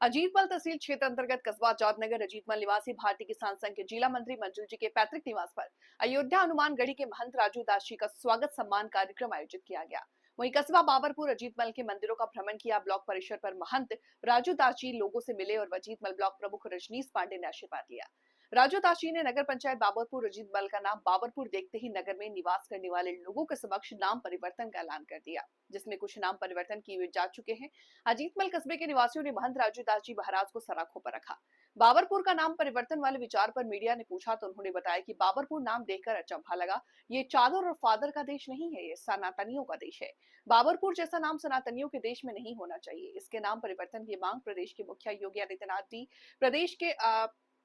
अजीतमल तहसील क्षेत्र अंतर्गत कस्बा जाटनगर अजीतमल निवासी भारतीय किसान संघ के जिला मंत्री मंजुल जी के पैतृक निवास पर अयोध्या हनुमान गढ़ी के महंत राजू दास जी का स्वागत सम्मान कार्यक्रम आयोजित किया गया। वहीं कस्बा बाबरपुर अजीतमल के मंदिरों का भ्रमण किया। ब्लॉक परिसर पर महंत राजू दास जी लोगों से मिले और अजीतमल ब्लॉक प्रमुख रजनीश पांडे ने आशीर्वाद लिया। राजू दास जी ने नगर पंचायत बाबरपुर अजीतमल का नाम बाबरपुर देखते ही नगर में निवास करने वाले लोगों के समक्ष नाम परिवर्तन का ऐलान कर दिया, जिसमें कुछ नाम परिवर्तन किए जा चुके हैं। अजीतमल कस्बे के निवासियों ने महंत राजू दास जी महाराज को सराखों पर रखा। बाबरपुर का नाम परिवर्तन वाले विचार पर मीडिया ने पूछा तो उन्होंने बताया कि बाबरपुर नाम देखकर अचंभा लगा। ये चादर और फादर का देश नहीं है, ये सनातनियों का देश है। बाबरपुर जैसा नाम सनातनियों के देश में नहीं होना चाहिए। इसके नाम परिवर्तन की मांग प्रदेश के मुखिया योगी आदित्यनाथ जी प्रदेश के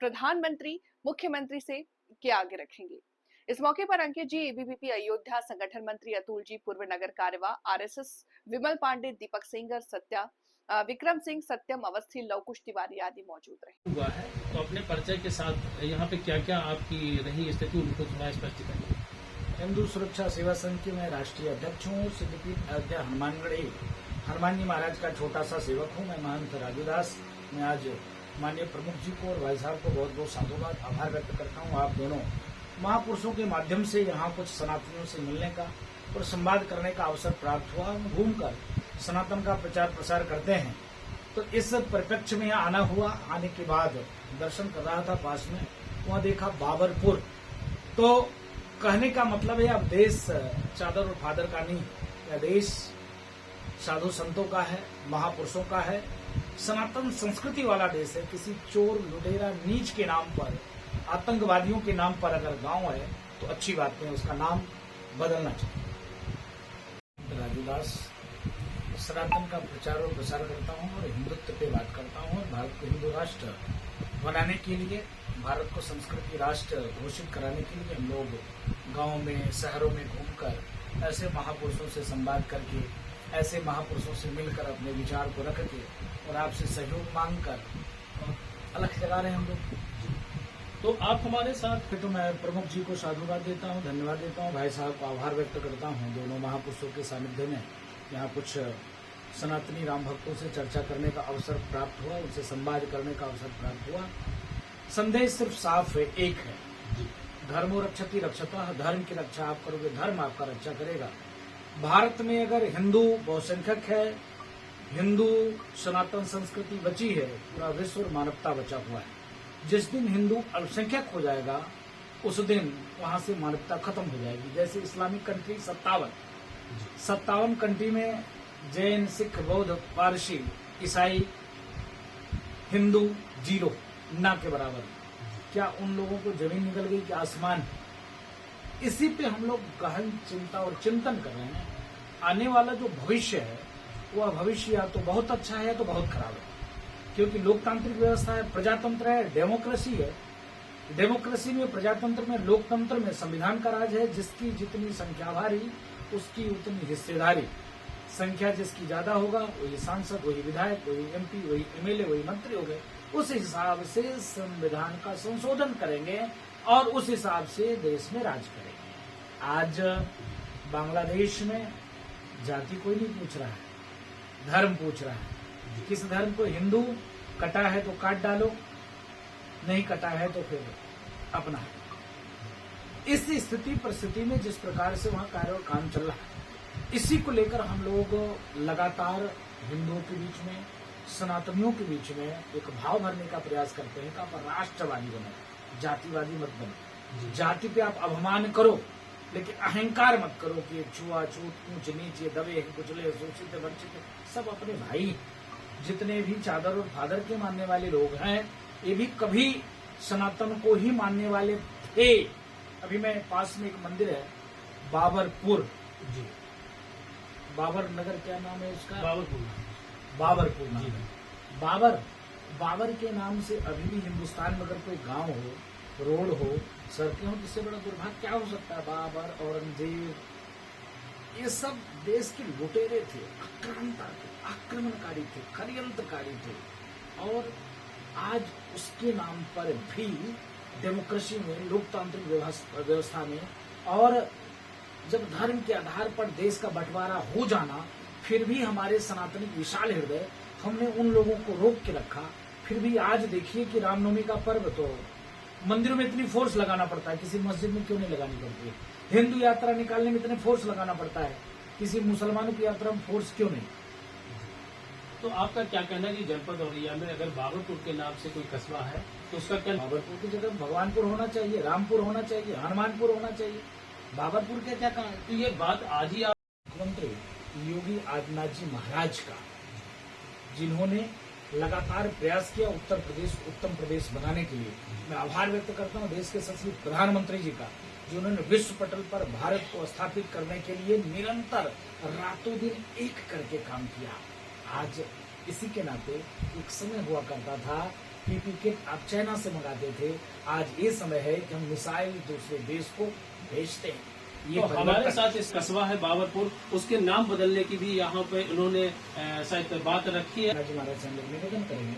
प्रधानमंत्री मुख्यमंत्री से के आगे रखेंगे। इस मौके पर अंकित जी, एबीवीपी अयोध्या संगठन मंत्री अतुल जी, पूर्व नगर कार्यवाह आरएसएस विमल पांडे, दीपक सिंगर, सत्या विक्रम सिंह, सत्यम अवस्थी, लवकुश तिवारी आदि मौजूद रहे। हुआ है तो अपने परिचय के साथ यहाँ पे क्या क्या आपकी रही स्थिति उनको थोड़ा स्पष्ट करिए। हिंदू सुरक्षा सेवा संघ के मैं राष्ट्रीय अध्यक्ष हूँ। सिद्धपीठ अयोध्या हनुमानगढ़ी हनुमान जी महाराज का छोटा सा सेवक हूँ। मैं महंत राजू दास। मैं आज माननीय प्रमुख जी को और भाई साहब को बहुत बहुत साधुवाद आभार व्यक्त करता हूँ। आप दोनों महापुरुषों के माध्यम से यहाँ कुछ सनातनियों से मिलने का और संवाद करने का अवसर प्राप्त हुआ। हम घूमकर सनातन का प्रचार प्रसार करते हैं, तो इस परिप्रेक्ष्य में यहाँ आना हुआ। आने के बाद दर्शन कर रहा था पास में, वहाँ देखा बाबरपुर। तो कहने का मतलब है अब देश चादर और फादर का नहीं, यह देश साधु संतों का है, महापुरुषों का है, सनातन संस्कृति वाला देश है। किसी चोर लुटेरा नीच के नाम पर, आतंकवादियों के नाम पर अगर गांव है तो अच्छी बात नहीं, उसका नाम बदलना चाहिए। राजू दास सनातन का प्रचार और प्रसार करता हूँ और हिंदुत्व पे बात करता हूँ और भारत को हिंदू राष्ट्र बनाने के लिए, भारत को संस्कृति राष्ट्र घोषित कराने के लिए हम लोग गाँव में, शहरों में घूमकर ऐसे महापुरुषों से संवाद करके, ऐसे महापुरुषों से मिलकर अपने विचार को रख के और आपसे सहयोग मांग कर अलग जगा रहे हैं हम लोग। तो आप हमारे साथ फिर तो मैं प्रमुख जी को साधुवाद देता हूँ, धन्यवाद देता हूँ, भाई साहब को आभार व्यक्त करता हूँ। दोनों महापुरुषों के सानिध्य में यहाँ कुछ सनातनी राम भक्तों से चर्चा करने का अवसर प्राप्त हुआ, उनसे संवाद करने का अवसर प्राप्त हुआ। संदेश सिर्फ साफ है, एक है, धर्मो रक्षति रक्षतः, धर्म की रक्षा आप करोगे, धर्म आपका रक्षा करेगा। भारत में अगर हिंदू बहुसंख्यक है, हिंदू सनातन संस्कृति बची है, पूरा विश्व और मानवता बचा हुआ है। जिस दिन हिंदू अल्पसंख्यक हो जाएगा उस दिन वहां से मानवता खत्म हो जाएगी। जैसे इस्लामिक कंट्री 57 कंट्री में जैन, सिख, बौद्ध, पारसी, ईसाई, हिंदू 0 ना के बराबर। क्या उन लोगों को जमीन निकल गई कि आसमान? इसी पे हम लोग गहन चिंता और चिंतन कर रहे हैं। आने वाला जो भविष्य है वह भविष्य या तो बहुत अच्छा है या तो बहुत खराब है, क्योंकि लोकतांत्रिक व्यवस्था है, प्रजातंत्र है, डेमोक्रेसी है। डेमोक्रेसी में, प्रजातंत्र में, लोकतंत्र में संविधान का राज है। जिसकी जितनी संख्या भारी उसकी उतनी हिस्सेदारी। संख्या जिसकी ज्यादा होगा वही सांसद, वही विधायक, वही एमपी, वही एमएलए, वही मंत्री हो गए। उस हिसाब से संविधान का संशोधन करेंगे और उस हिसाब से देश में राज करेंगे। आज बांग्लादेश में जाति कोई नहीं पूछ रहा है, धर्म पूछ रहा है। किस धर्म को? हिंदू कटा है तो काट डालो, नहीं कटा है तो फिर अपना है। इस स्थिति परिस्थिति में जिस प्रकार से वहां कार्य और काम चल रहा है, इसी को लेकर हम लोग लगातार हिंदुओं के बीच में, सनातनियों के बीच में एक भाव भरने का प्रयास करते हैं कि आप राष्ट्रवादी बनो, जातिवादी मत बनो। जाति पे आप अभिमान करो लेकिन अहंकार मत करो कि छुआछूत, ऊंच नीच, ये दबे हैं, कुचले, शोषित, वंचित सब अपने भाई। जितने भी चादर और फादर के मानने वाले लोग हैं ये भी कभी सनातन को ही मानने वाले थे। अभी मैं पास में एक मंदिर है बाबरपुर जी, बाबर नगर, क्या नाम है उसका? बाबरपुर नाम है। बाबर के नाम से अभी भी हिंदुस्तान में अगर कोई गांव हो, रोड हो, सड़कें हो, इससे बड़ा दुर्भाग्य क्या हो सकता है? बाबर, औरंगजेब, ये सब देश के लुटेरे थे, आक्रमणकारी थे, षड्यंत्रकारी थे। और आज उसके नाम पर भी डेमोक्रेसी में, लोकतांत्रिक व्यवस्था में, और जब धर्म के आधार पर देश का बंटवारा हो जाना, फिर भी हमारे सनातनी विशाल हृदय हमने उन लोगों को रोक के रखा। फिर भी आज देखिए कि रामनवमी का पर्व, तो मंदिरों में इतनी फोर्स लगाना पड़ता है, किसी मस्जिद में क्यों नहीं लगानी पड़ती है? हिंदू यात्रा निकालने में इतने फोर्स लगाना पड़ता है, किसी मुसलमानों की यात्रा में फोर्स क्यों नहीं? तो आपका क्या कहना है कि जनपद औरैया में अगर बाबरपुर के नाम से कोई कस्बा है तो उसका क्या? बाबरपुर की जगह भगवानपुर होना चाहिए, रामपुर होना चाहिए, हनुमानपुर होना चाहिए। बाबरपुर के क्या कहा? तो ये बात आज ही आप मुख्यमंत्री योगी आदित्यनाथ जी महाराज का, जिन्होंने लगातार प्रयास किया उत्तर प्रदेश को उत्तम प्रदेश बनाने के लिए, मैं आभार व्यक्त करता हूं देश के सचिव प्रधानमंत्री जी का, जिन्होंने विश्व पटल पर भारत को स्थापित करने के लिए निरंतर रातों दिन एक करके काम किया। आज इसी के नाते एक समय हुआ करता था पीपी किट आप चाइना से मंगाते थे, आज ये समय है कि हम मिसाइल दूसरे देश को भेजते हैं। तो हमारे साथ इस कस्बा है बाबरपुर, उसके नाम बदलने की भी यहाँ पे उन्होंने शायद बात रखी है। जी महाराज से हम लोग निवेदन करेंगे,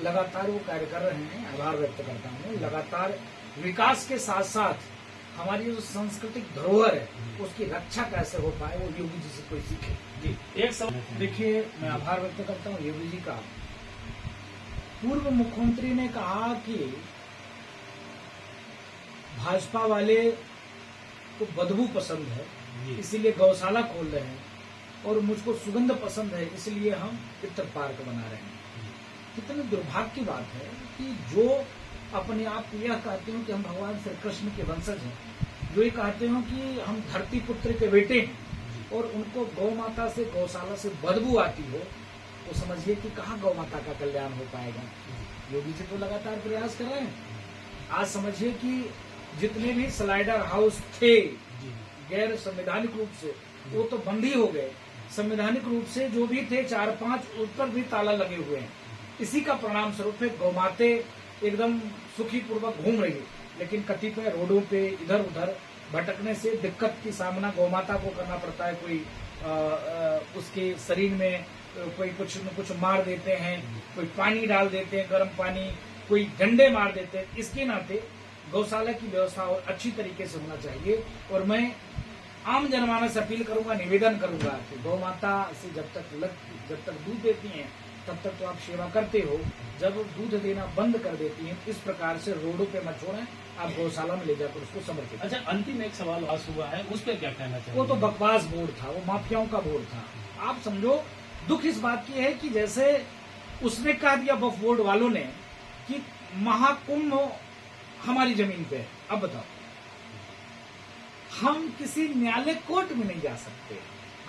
लगातार वो कार्य कर रहे हैं, आभार व्यक्त करता हूँ। लगातार विकास के साथ साथ हमारी जो सांस्कृतिक धरोहर है उसकी रक्षा कैसे हो पाए, वो योगी जी से कोई सीखे। जी एक सवाल देखिए, मैं आभार व्यक्त करता हूँ योगी जी का। पूर्व मुख्यमंत्री ने कहा कि भाजपा वाले को बदबू पसंद है, इसीलिए गौशाला खोल रहे हैं, और मुझको सुगंध पसंद है, इसलिए हम इत्र पार्क बना रहे हैं। कितने दुर्भाग्य की बात है कि जो अपने आप यह कहते हो कि हम भगवान श्री कृष्ण के वंशज हैं, जो ये कहते हो कि हम धरती पुत्र के बेटे हैं, और उनको गौ माता से गौशाला से बदबू आती हो, तो समझिए कि कहाँ गौ माता का कल्याण हो पाएगा। योगी जी तो लगातार प्रयास कर रहे हैं। आज समझिए कि जितने भी स्लाइडर हाउस थे गैर संवैधानिक रूप से, वो तो बंद ही हो गए। संवैधानिक रूप से जो भी थे 4-5, उस पर भी ताला लगे हुए हैं। इसी का परिणाम स्वरूप गौमाते एकदम सुखी पूर्वक घूम रही है, लेकिन कतिपय रोडों पे इधर उधर भटकने से दिक्कत की सामना गौमाता को करना पड़ता है। कोई उसके शरीर में कोई कुछ न कुछ मार देते हैं, कोई पानी डाल देते हैं गर्म पानी, कोई डंडे मार देते हैं। इसके नाते गौशाला की व्यवस्था और अच्छी तरीके से होना चाहिए। और मैं आम जनमानस से अपील करूंगा, निवेदन करूंगा कि गौ माता से जब तक दूध देती हैं तब तक तो आप सेवा करते हो, जब दूध देना बंद कर देती हैं इस प्रकार से रोडों पे मत छोड़ें, आप गौशाला में ले जाकर उसको समर्पित। अच्छा, अंतिम एक सवाल पास हुआ है, उस पर क्या कहना चाहिए? वो तो बकवास बोर्ड था, वो माफियाओं का बोर्ड था। आप समझो, दुख इस बात की है कि जैसे उसने कह दिया वक्फ बोर्ड वालों ने कि महाकुंभ हमारी जमीन पे है। अब बताओ, हम किसी न्यायालय कोर्ट में नहीं जा सकते,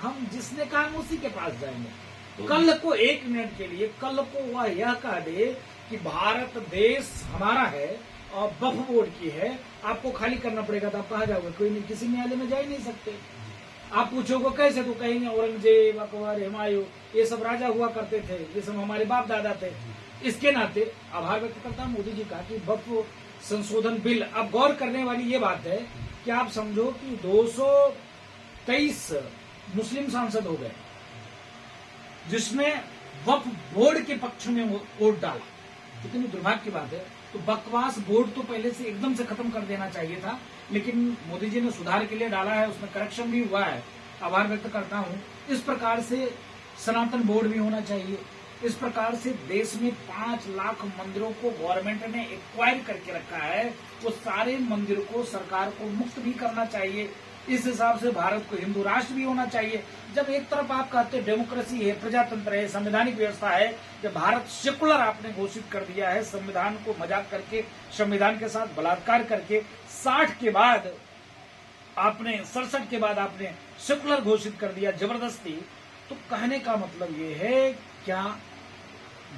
हम जिसने कहा हम उसी के पास जाएंगे। कल को 1 मिनट के लिए कल को वह यह कह दे कि भारत देश हमारा है और वक्फ बोर्ड की है, आपको खाली करना पड़ेगा, तो आप कहाँ जाओगे? कोई नहीं, किसी न्यायालय में जा ही नहीं सकते। आप पूछोगे कैसे, तो कहेंगे औरंगजेब, अकबर, हुमायूं, ये सब राजा हुआ करते थे, ये सब हमारे बाप दादा थे। इसके नाते आभार व्यक्त करता हूँ मोदी जी का कि वक्फ संशोधन बिल। अब गौर करने वाली ये बात है कि आप समझो कि 223 मुस्लिम सांसद हो गए, जिसमें वक्फ बोर्ड के पक्ष में वोट डाला। कितनी दुर्भाग्य की बात है। तो बकवास बोर्ड तो पहले से एकदम से खत्म कर देना चाहिए था, लेकिन मोदी जी ने सुधार के लिए डाला है, उसमें करेक्शन भी हुआ है, आभार व्यक्त करता हूँ। इस प्रकार से सनातन बोर्ड भी होना चाहिए। इस प्रकार से देश में 5 लाख मंदिरों को गवर्नमेंट ने एक्वायर करके रखा है, वो सारे मंदिरों को सरकार को मुक्त भी करना चाहिए। इस हिसाब से भारत को हिंदू राष्ट्र भी होना चाहिए। जब एक तरफ आप कहते हैं डेमोक्रेसी है, प्रजातंत्र है, संवैधानिक व्यवस्था है, जब भारत सेकुलर आपने घोषित कर दिया है, संविधान को मजाक करके, संविधान के साथ बलात्कार करके 60 के बाद आपने 67 के बाद आपने सेकुलर घोषित कर दिया जबरदस्ती, तो कहने का मतलब ये है क्या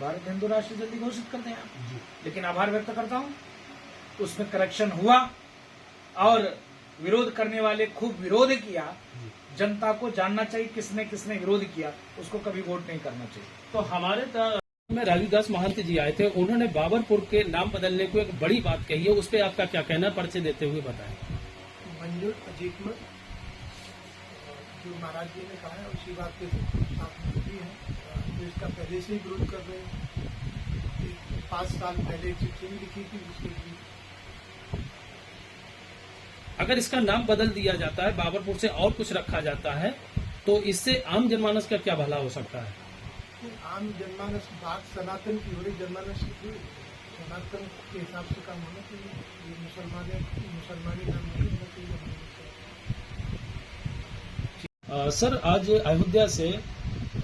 भारत हिंदू राष्ट्र जल्दी घोषित कर दें आप? लेकिन आभार व्यक्त करता हूं, उसमें करेक्शन हुआ और विरोध करने वाले खूब विरोध किया। जनता को जानना चाहिए किसने किसने विरोध किया, उसको कभी वोट नहीं करना चाहिए। तो हमारे में राजूदास महंत जी आए थे, उन्होंने बाबरपुर के नाम बदलने को एक बड़ी बात कही है, उस पर आपका क्या कहना, परिचय देते हुए बताएं। मंजूर अजीत में जो महाराज जी ने कहा है उसी बात के साथ भी है, तो इसका पहले से ही विरोध कर रहे हैं। 5 साल पहले चिट्ठी भी लिखी थी उसके लिए। अगर इसका नाम बदल दिया जाता है, बाबरपुर से और कुछ रखा जाता है, तो इससे आम जनमानस का क्या भला हो सकता है? आम जनमानस बात सनातन की हो रही, जनमानस की सनातन के हिसाब से काम होना चाहिए। ये मुसलमानी काम नहीं होना चाहिए। सर, आज अयोध्या से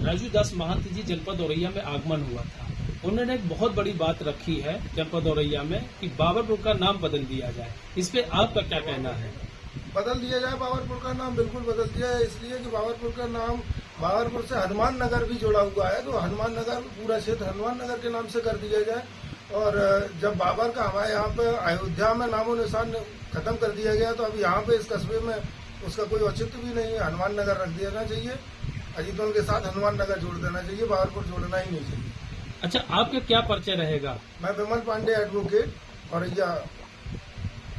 राजू दास महंत जी जनपद औरैया में आगमन हुआ था। उन्होंने एक बहुत बड़ी बात रखी है जनपद औरैया में कि बाबरपुर का नाम बदल दिया जाए। इस पे आपका क्या कहना है? बदल दिया जाए बाबरपुर का नाम, बिल्कुल बदल दिया है। इसलिए कि बाबरपुर का नाम बाबरपुर से हनुमान नगर भी जोड़ा हुआ है, तो हनुमान नगर पूरा क्षेत्र हनुमान नगर के नाम से कर दिया जाए। और जब बाबर का हमारे यहाँ पे अयोध्या में नामो निशान खत्म कर दिया गया, तो अब यहाँ पे इस कस्बे में उसका कोई औचित्य भी नहीं है। हनुमान नगर रख देना चाहिए, अजीतोल के साथ हनुमान नगर जोड़ देना चाहिए, बाबरपुर जोड़ना ही नहीं चाहिए। अच्छा, आपका क्या परिचय रहेगा? मैं विमल पांडे एडवोकेट औरैया।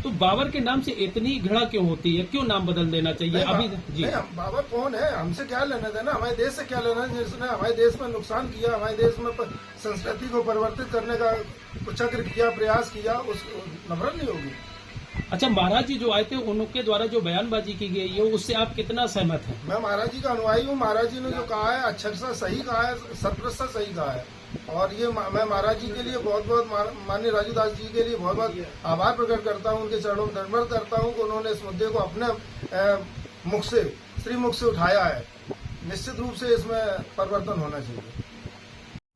तो बाबर के नाम से इतनी घृणा क्यों होती है? क्यों नाम बदल देना चाहिए अभी? जी, नहीं, हम बाबर कौन है, हमसे क्या लेना देना, हमारे देश से क्या लेना, जिसने हमारे देश में नुकसान किया, हमारे देश में संस्कृति को परिवर्तित करने का कुचक्र किया, प्रयास किया, उस नफरत नहीं होगी। अच्छा, महाराज जी जो आए थे उनके द्वारा जो बयानबाजी की गई है उससे आप कितना सहमत हैं? मैं महाराज जी का अनुयायी हूँ। महाराज जी ने जो कहा है अक्षरशः सही कहा है, 100% सही कहा है। और ये मैं महाराज जी के लिए बहुत बहुत माननीय राजू दास जी के लिए बहुत बहुत आभार प्रकट करता हूँ, उनके चरणों में दंडवत करता हूँ कि उन्होंने इस मुद्दे को अपने मुख से, श्रीमुख से उठाया है। निश्चित रूप से इसमें परिवर्तन होना चाहिए।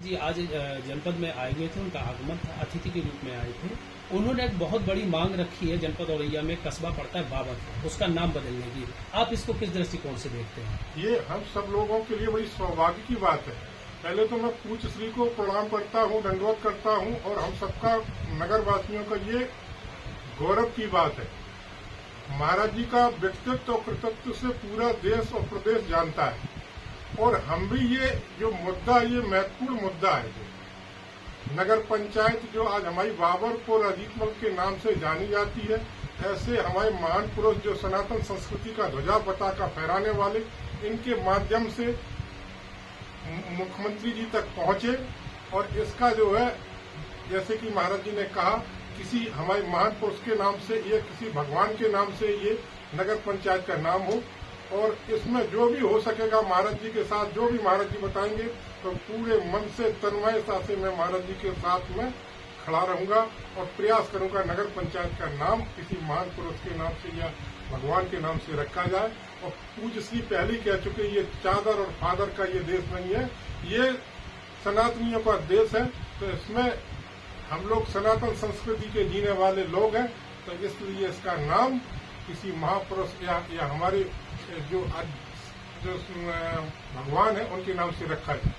जी, आज जनपद में आए हुए थे, उनका आगमन था, अतिथि के रूप में आए थे। उन्होंने एक बहुत बड़ी मांग रखी है, जनपद औरैया में कस्बा पड़ता है बाबरपुर, उसका नाम बदलने की। आप इसको किस दृष्टिकोण से देखते हैं? ये हम सब लोगों के लिए बड़ी सौभाग्य की बात है। पहले तो मैं पूज्य श्री को प्रणाम करता हूँ, दंडवत करता हूँ, और हम सबका नगर वासियों का ये गौरव की बात है। महाराज जी का व्यक्तित्व और कृतित्व से पूरा देश और प्रदेश जानता है, और हम भी ये जो मुद्दा, ये महत्वपूर्ण मुद्दा है। नगर पंचायत जो आज हमारी बाबरपुर अजीतमल के नाम से जानी जाती है, ऐसे हमारे महान पुरुष जो सनातन संस्कृति का ध्वजा पताका फहराने वाले, इनके माध्यम से मुख्यमंत्री जी तक पहुंचे। और इसका जो है, जैसे कि महाराज जी ने कहा, किसी हमारे महान पुरुष के नाम से, ये किसी भगवान के नाम से ये नगर पंचायत का नाम हो। और इसमें जो भी हो सकेगा महाराज जी के साथ, जो भी महाराज जी बताएंगे, तो पूरे मन से, तन्मयता से मैं महाराज जी के साथ में खड़ा रहूंगा और प्रयास करूंगा नगर पंचायत का नाम किसी महान पुरुष के नाम से या भगवान के नाम से रखा जाए। और पूज्य श्री पहले कह चुके, ये चादर और फादर का ये देश नहीं है, ये सनातनियों का देश है। तो इसमें हम लोग सनातन संस्कृति के जीने वाले लोग हैं, तो इसलिए इसका नाम किसी महापुरुष या हमारे जो भगवान है उनके नाम से रखा जाए।